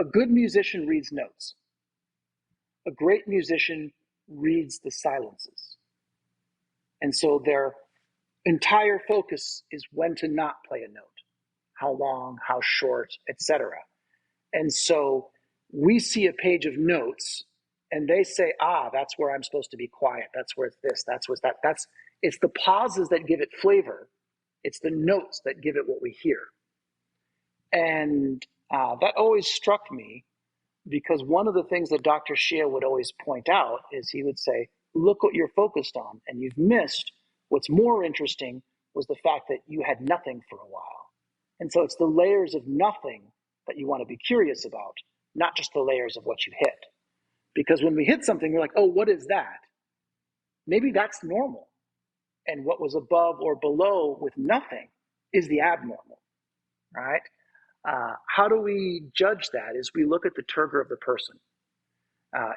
A good musician reads notes. A great musician reads the silences. And so their entire focus is when to not play a note, how long, how short, etc. And so we see a page of notes and they say, that's where I'm supposed to be quiet. That's where it's this, that's what's that. It's the pauses that give it flavor. It's the notes that give it what we hear. And that always struck me, because one of the things that Dr. Shia would always point out is he would say, look what you're focused on, and you've missed what's more interesting was the fact that you had nothing for a while. And so it's the layers of nothing that you want to be curious about, not just the layers of what you hit. Because when we hit something, we're like, oh, what is that? Maybe that's normal. And what was above or below with nothing is the abnormal, right? How do we judge that? Is we look at the turgor of the person.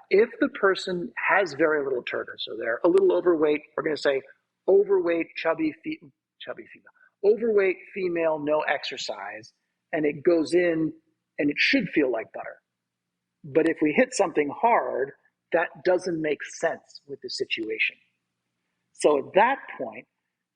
If the person has very little turgor, so they're a little overweight, we're going to say overweight, chubby female, overweight female, no exercise, and it goes in and it should feel like butter. But if we hit something hard, that doesn't make sense with the situation. So at that point,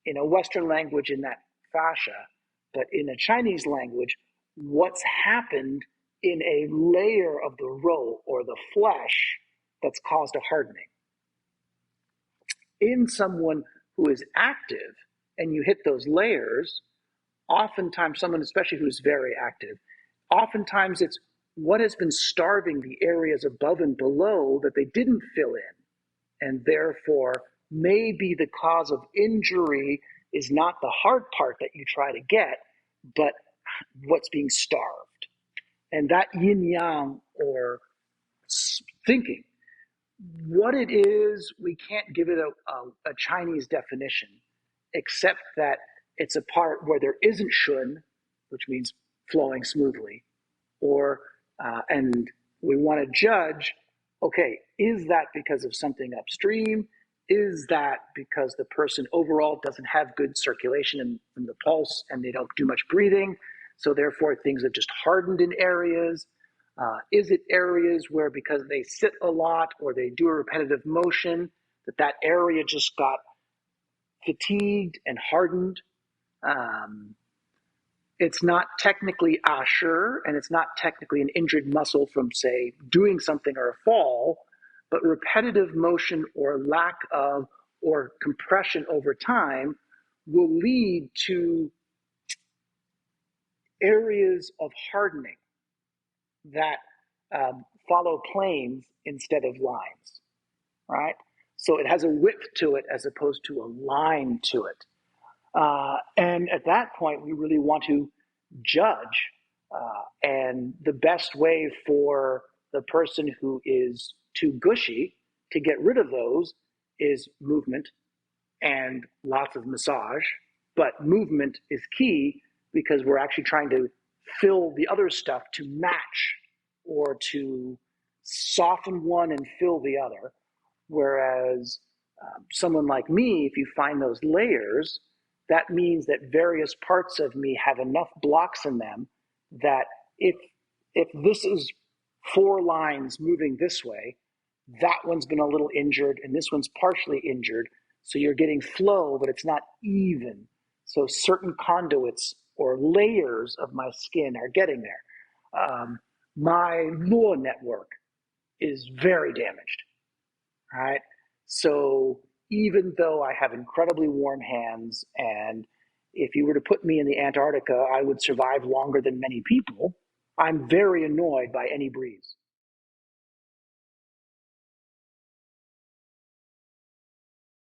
in a Western language, in that fascia, but in a Chinese language, what's happened in a layer of the roe or the flesh that's caused a hardening. In someone who is active and you hit those layers, oftentimes someone, especially who's very active, oftentimes it's what has been starving the areas above and below that they didn't fill in, and therefore maybe the cause of injury is not the hard part that you try to get, but what's being starved. And that yin-yang, or thinking, what it is, we can't give it a Chinese definition, except that it's a part where there isn't shun, which means flowing smoothly, or and we want to judge, okay, is that because of something upstream? Is that because the person overall doesn't have good circulation in the pulse and they don't do much breathing? So therefore things have just hardened in areas. Is it areas where because they sit a lot or they do a repetitive motion, that area just got fatigued and hardened? It's not technically Asher, and it's not technically an injured muscle from, say, doing something or a fall, but repetitive motion or lack of or compression over time will lead to areas of hardening that follow planes instead of lines, right? So it has a width to it as opposed to a line to it. And at that point, we really want to judge. And the best way for the person who is too gushy to get rid of those is movement and lots of massage. But movement is key because we're actually trying to fill the other stuff to match or to soften one and fill the other. Whereas someone like me, if you find those layers, that means that various parts of me have enough blocks in them that if this is 4 lines moving this way, that one's been a little injured and this one's partially injured. So you're getting flow, but it's not even. So certain conduits or layers of my skin are getting there. My Luo network is very damaged, right? So even though I have incredibly warm hands, and if you were to put me in the Antarctica, I would survive longer than many people, I'm very annoyed by any breeze.